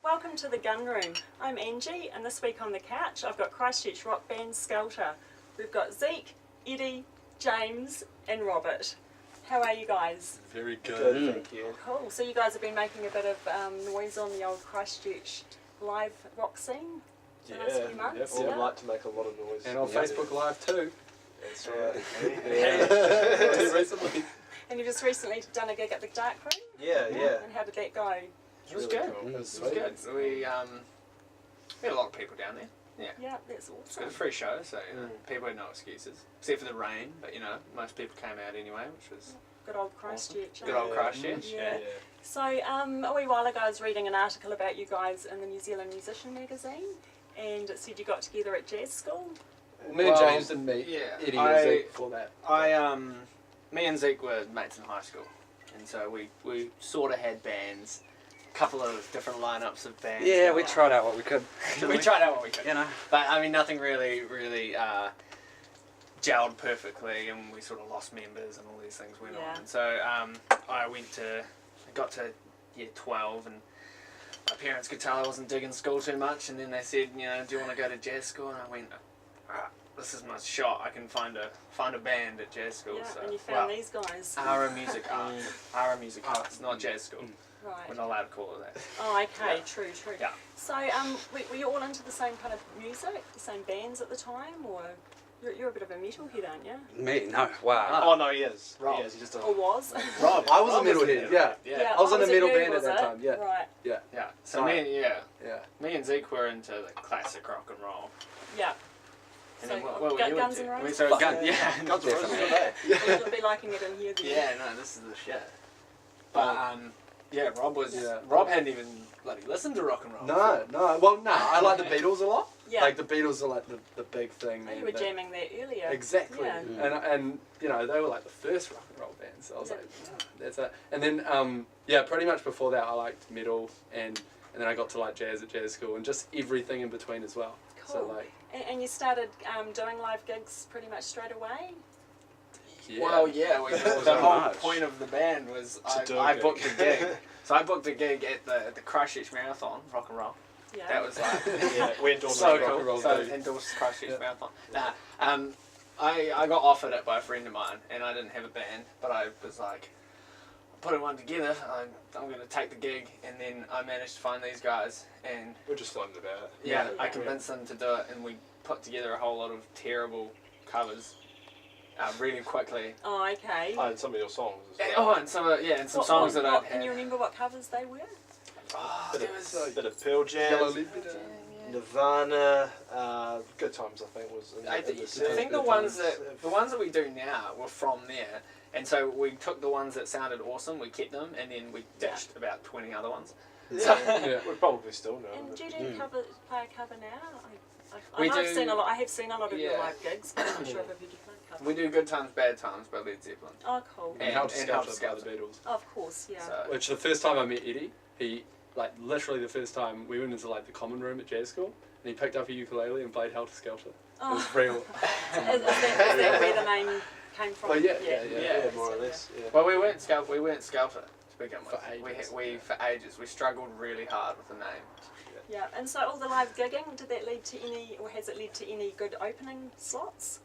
Welcome to the Gunroom. I'm Angie, and this week on the couch I've got Christchurch rock band Skelter. We've got Zeke, Eddie, James and Robert. How are you guys? Very good. Good, thank you. Cool. So you guys have been making a bit of noise on the old Christchurch live rock scene the last few months. Well, we'd like to make a lot of noise. And on Facebook Live too. That's right. Recently. And you just recently done a gig at the Dark Room? Yeah. And how did that go? It was Really good. cool. It It was was good. We had a lot of people down there. Yeah, that's It was awesome. a free show, so you know, people had no excuses, except for the rain. But you know, most people came out anyway, which was Good old Christchurch. good old Christchurch. Yeah. So a wee while ago I was reading an article about you guys in the New Zealand Musician magazine, and it said you got together at jazz school. Well, me and Well, James didn't meet yeah, Eddie I- and Zeke before that. Me and Zeke were mates in high school, and so we sort of had bands, a couple of different lineups of bands. Yeah, we tried out what we could. We tried out what we could. You know. But I mean, nothing really gelled perfectly, and we sort of lost members, and all these things went Yeah. on. And so I got to year 12, and my parents could tell I wasn't digging school too much, and then they said, you know, do you want to go to jazz school? And I went, this is my shot. I can find a band at jazz school. Yeah, so, and you found these guys. Ara Music Arts. Ara Music Arts, not jazz school. Right. We're not allowed to call it that. Oh, okay, Yeah. true. Yeah. So, were you all into the same kind of music, the same bands at the time, or you're a bit of a metalhead, aren't you? Me? No. Wow. Oh no, he is. Rob. He is. He just Or was? Rob. I was a Rob metalhead, yeah. Yeah. I was in a it metal you, band at was that it? time, yeah. Right. Yeah. So Right. me Yeah. and Zeke were into the classic rock and roll. Yeah. And So, then what were you Guns into? N' Roses? We started Gun- yeah. Guns N' Roses Definitely. today. You'll be liking it in here then. Yeah, no, this is the shit. But yeah, Yeah. Rob hadn't even bloody listened to rock and roll. No. Well, no. I like the Beatles a lot. Yeah. Like the Beatles are like the big thing. Oh, man. you were They- jamming there earlier. Exactly. Yeah. And you know, they were like the first rock and roll band. So I was like, that's it. And then pretty much before that I liked metal and then I got to like jazz at jazz school and just everything in between as well. Cool. So like And you started doing live gigs pretty much straight away? yeah. Well, yeah, the so whole much. point of the band was do a I gig. booked a gig. So I booked a gig at the Christchurch Marathon, rock and roll. Yeah. That was like Yeah, we endorsed so rock and cool. roll So too. endorsed Christchurch Yeah. Marathon. I got offered it by a friend of mine, and I didn't have a band, but I was like, putting one together. I'm going to take the gig, and then I managed to find these guys, and We're just fun about it. yeah, I Yeah. convinced them to do it, and we put together a whole lot of terrible covers, really quickly. Oh, okay. And some of your songs as And, well. and some songs that I Can you had. remember what covers they were? Oh, Bit there of, was bit of Pearl Yellow Jam, Lead. Nirvana, Good Times I think was in I the think the ones that we do now were from there, and so we took the ones that sounded awesome, we kept them, and then we ditched about 20 other ones. Yeah. We're probably still know. And but- do you play a cover now? We I've do- seen a lot. I have seen a lot of your Yeah. live gigs, but I'm not sure if I've heard you play a cover. We do Good Times, Bad Times by Led Zeppelin. Oh, cool. And Helter Helter Skelter by the Skelter. Beatles. Of course, yeah. So, Which the first time I met Eddie, he like literally the first time we went into like the common room at jazz school and he picked up a ukulele and played Helter Skelter. It Oh, was real. is that where the name came from? Oh, yeah. Yeah, more or less. Yeah. well, we weren't Skelter to begin with. For ages. We for ages we struggled really hard with the name. Yeah, and so all the live gigging, did that lead to any, or has it led to any good opening slots?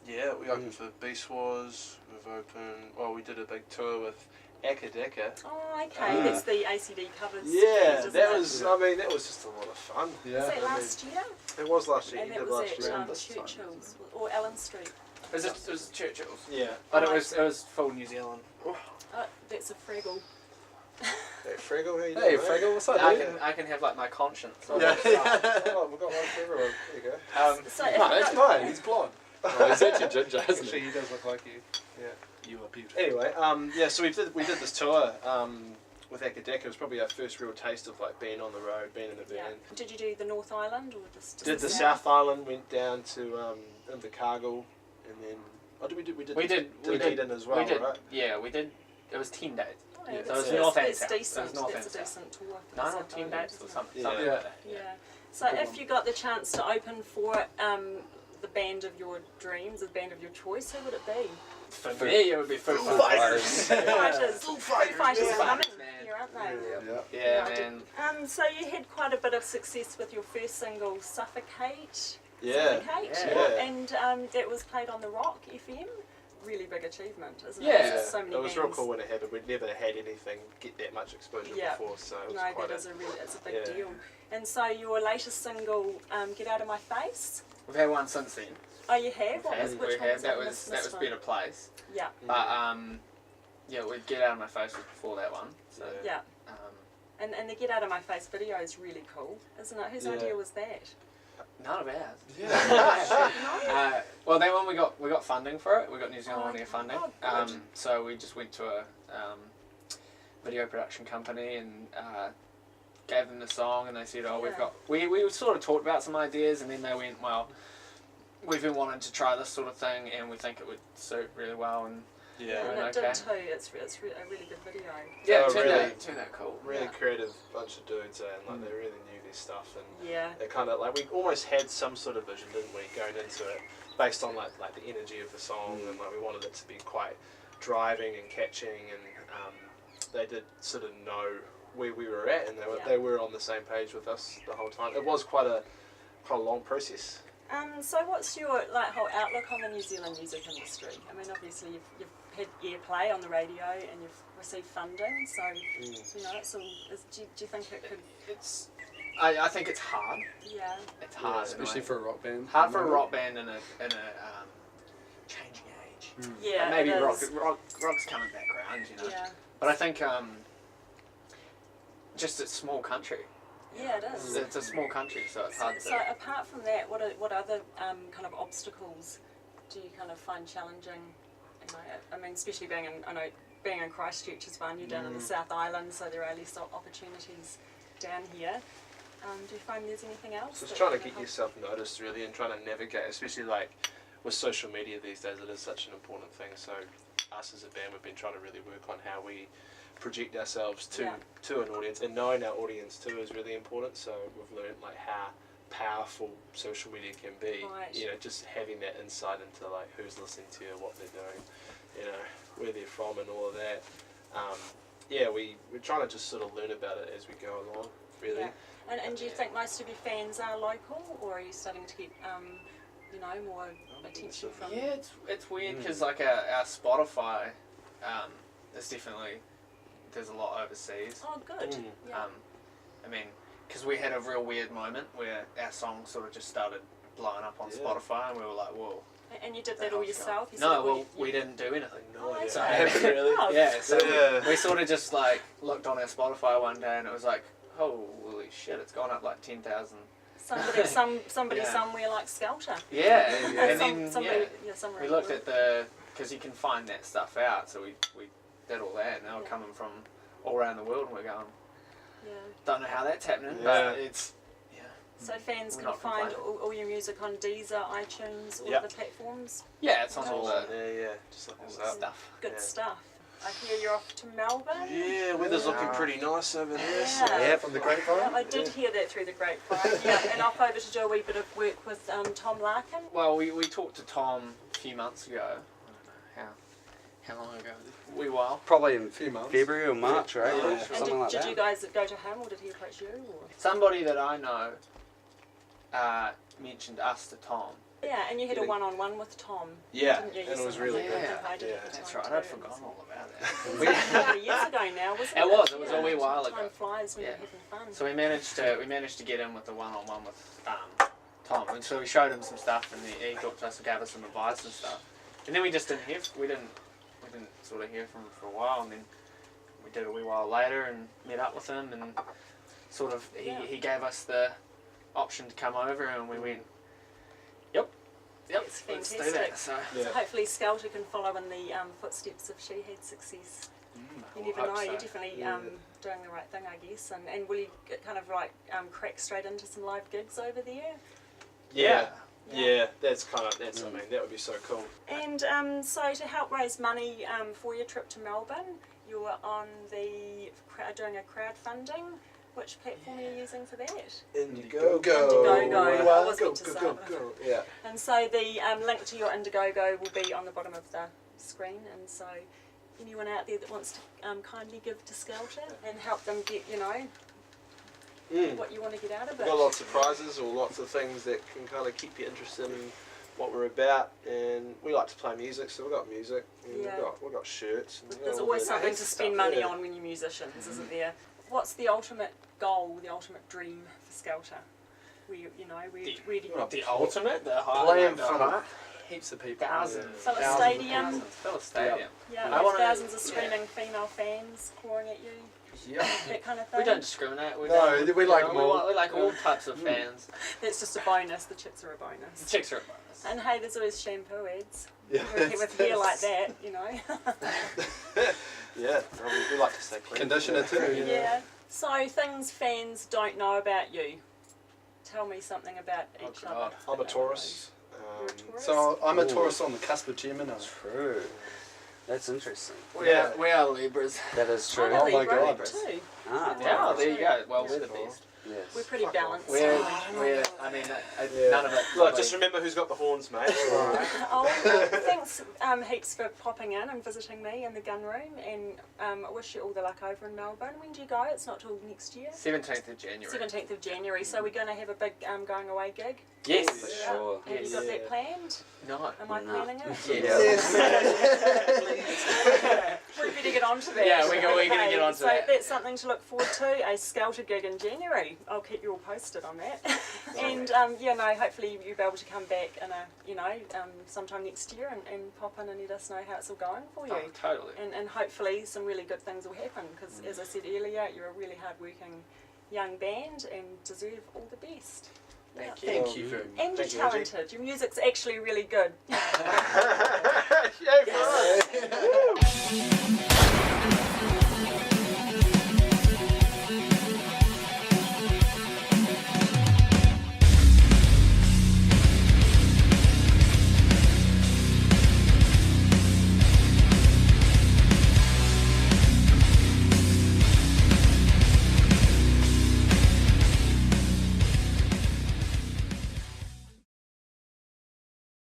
Yeah, we opened for Beast Wars. We've opened. Well, we did a big tour with Akadeka. Oh, okay, that's the ACD covers. Yeah, isn't that it? was. I mean, that was just a lot of fun. Yeah. Was that last year? It was last year. And You that did was last at year. this time, Churchill's, or Allen Street. It was Churchill's, Yeah. but it was full New Zealand. Oh, that's a Fraggle. Hey, Fraggle, how you Hey, doing? Fraggle, what's up, I dude? can have like my conscience. Yeah. Oh, we've got one for everyone. There you go. So if No, you that's got- fine. He's blonde. Oh, he's actually ginger, isn't Actually, he? he does look like you. Yeah. You are beautiful. Anyway, yeah. So we did this tour with Akadeka. It was probably our first real taste of like being on the road, being in a Yeah. band. Did you do the North Island or just Did the South Island, went down to Invercargill, and then we did Dunedin as well, we did, right? Yeah, we did. It was 10 days. Oh, yeah, Yeah. that's, So it was that's, North and that's South. decent. It was North That's and a South. decent tour. for the 9 or South 10 Island, days or isn't it? something. Yeah. Something like that. Yeah. So if you got the chance to open for the band of your dreams, the band of your choice, who would it be? For me, it would be Foo Fighters. Foo Fighters. Foo Foo Fighters, Fighters yeah. coming Man. here, aren't they? Yeah. Yeah, man. So you had quite a bit of success with your first single, Suffocate. Yeah. Suffocate. Yeah. And that was played on the Rock FM. Really big achievement, isn't it? Yeah. There's so many It was real bands. cool when it happened. We'd never had anything get that much exposure Yeah. before, so it was No, quite that is it's a big yeah. deal. And so your latest single, Get Out of My Face. We've had one since then. Oh, you have? What was, We which one have. was That it? was Miss that was one. Better Place. Yeah, But yeah, we Get Out of My Face was before that one. So yeah. um, And the Get Out of My Face video is really cool, isn't it? Whose Yeah. idea was that? none of ours. No? Well, that one we got funding for it. We got New Zealand Oh, On Air funding. oh, good. So we just went to a video production company and gave them the song, and they said, "Oh, we've Yeah. got." We sort of talked about some ideas, and then they went, "Well, we've been wanting to try this sort of thing, and we think it would suit really well." And Yeah. And it okay. did too. It's a really good video. yeah, Oh, it really? turned out cool. Really Yeah. creative bunch of dudes, and like they really knew their stuff, and Yeah. they kind of like we almost had some sort of vision, didn't we, going into it, based on like the energy of the song, and like we wanted it to be quite driving and catching, and they did sort of know where we were at, and Yeah. they were on the same page with us the whole time. It was quite a long process. So what's your whole outlook on the New Zealand music industry? I mean, obviously you've had airplay on the radio and you've received funding, so you know it's all. Do you think it could? It's. I think it's hard. Yeah. It's hard, Especially for a rock band. hard for a rock band in a changing age. Yeah. Maybe it rock's is. coming back around, you know. Yeah. But I think just a small country. Yeah, it is. It's a small country, so it's hard So to. apart from that, what other kind of obstacles do you kind of find challenging? You know, I mean, especially being in Christchurch is fun. You're down in the South Island, so there are less opportunities down here. Do you find there's anything else? So it's that trying to kind get of help? yourself noticed really, and trying to navigate, especially like with social media these days. It is such an important thing. So us as a band, we've been trying to really work on how we project ourselves to an audience, and knowing our audience too is really important. So we've learned like how powerful social media can be. Right. You know, just having that insight into like who's listening to you, what they're doing, you know, where they're from, and all of that. Yeah, we're trying to just sort of learn about it as we go along. Really. Yeah. And do you think most of your fans are local, or are you starting to get you know, more attention from? Yeah, it's weird because like our Spotify, there's definitely there's a lot overseas. Oh, good. Yeah. I mean, because we had a real weird moment where our song sort of just started blowing up on Yeah. Spotify, and we were like, whoa. And you did the that all hell's yourself? You No, said, well, you- we didn't do anything. Oh, idea. okay. Really? Oh, Yeah, so Yeah. we sort of just like looked on our Spotify one day, and it was like, holy shit, it's gone up like 10,000. Somebody Yeah. somewhere like Skelter. Yeah, And and then somebody, yeah. somewhere We in the looked at world. because you can find that stuff out, so we did all that, and they were Yeah. coming from all around the world, and we're going, Yeah. don't know how that's happening, Yeah. but it's, yeah. So fans We're can not find complaining. all your music on Deezer, iTunes, all Yep. of the platforms. Yeah, it's on Nice. all the Yeah, just like all this the up. stuff. Good Yeah. stuff. I hear you're off to Melbourne. Yeah, weather's looking Yeah. pretty nice over there. So. Yeah. Yeah, from the grapevine. Yeah, I did hear that through the grapevine. Yeah, and off over to do a wee bit of work with Tom Larkin. Well, we talked to Tom a few months ago. I don't know how long ago? A wee while. Probably in Few months. February or March, right? Yeah. Or And something And like did that. you guys go to him, or did he approach you? Or? Somebody that I know mentioned us to Tom. Yeah, and you had a Did he- one-on-one with Tom. Yeah, didn't you? and it You was said- really I good. think I did Yeah. at the That's time right, too. I'd forgotten all about It that. was a couple of years ago now, wasn't it? It was a Yeah, wee while Time ago. flies when Yeah. you're having fun. So we managed to get in with the one-on-one with Tom, and so we showed him some stuff, and he talked to us and gave us some advice and stuff. And then we just didn't sort of hear from him for a while, and then we did a wee while later and met up with him, and sort of he gave us the option to come over, and we went, yep, It's let's do fantastic. that. So Yeah. So hopefully Skelter can follow in the footsteps of She Had Success. You never hope know, so. you're definitely doing the right thing, I guess. And will you get kind of like crack straight into some live gigs over there? Yeah. Yeah. Yeah, that's I mean, that would be so cool. And so to help raise money for your trip to Melbourne, you were on doing a crowdfunding. Which platform are you using for that? Indiegogo. Indiegogo. I was meant to say. Yeah. And so the link to your Indiegogo will be on the bottom of the screen, and so anyone out there that wants to kindly give to Skelter and help them get, what you want to get out of it. We've got lots of prizes or lots of things that can kind of keep you interested in what we're about, and we like to play music, so we've got music, and we've got shirts. And There's always something to spend money on when you're musicians, isn't there? What's the ultimate goal, the ultimate dream for Skelter? Where do you The ultimate, the high, Playing the for high. heaps of people. Thousands. Fill a Thousands. stadium. Fill a stadium. Yeah, I have wanna- thousands of screaming female fans clawing at you, Yeah. that kind of thing. We don't discriminate. We No, don't, we like you them know, all. We like all types of fans. That's just a bonus. The chicks are a The bonus. chicks are a bonus. And hey, there's always shampoo ads. Yeah. With hair like that, Yeah, we like to stay clean. Conditioner too. Yeah. So things fans don't know about you. Tell me something about Oh, each God. other. I'm a Taurus. You're a Taurus? So I'm a Ooh. Taurus on the cusp of Gemini. True. That's interesting. We are Libras. That is true. I'm a Oh my Libra God. too. Ah, Yeah. Oh, there you go. Well, Yeah. we're the best. yes. We're pretty Fuck balanced. We're, aren't I mean, Yeah. none of it. Look, just remember who's got the horns, mate. Oh, thanks heaps for popping in and visiting me in the Gunroom, and I wish you all the luck over in Melbourne. When do you go? It's not till next year. 17th of January. 17th of January. So we're going to have a big going away gig. Yes. For sure. Have you got that planned? No. Am I No. planning it? Yes. We better get on to that. Yeah, we're gonna get on to so that. that's something to look forward to, a Skelter gig in January. I'll keep you all posted on that. And hopefully you'll be able to come back in sometime next year and pop in and let us know how it's all going for you. Oh, totally. And hopefully some really good things will happen, because as I said earlier, you're a really hard-working young band and deserve all the best. Thank Yeah. you. Thank you very much. And you're Thank you, Angie. talented. Your music's actually really good. Yeah,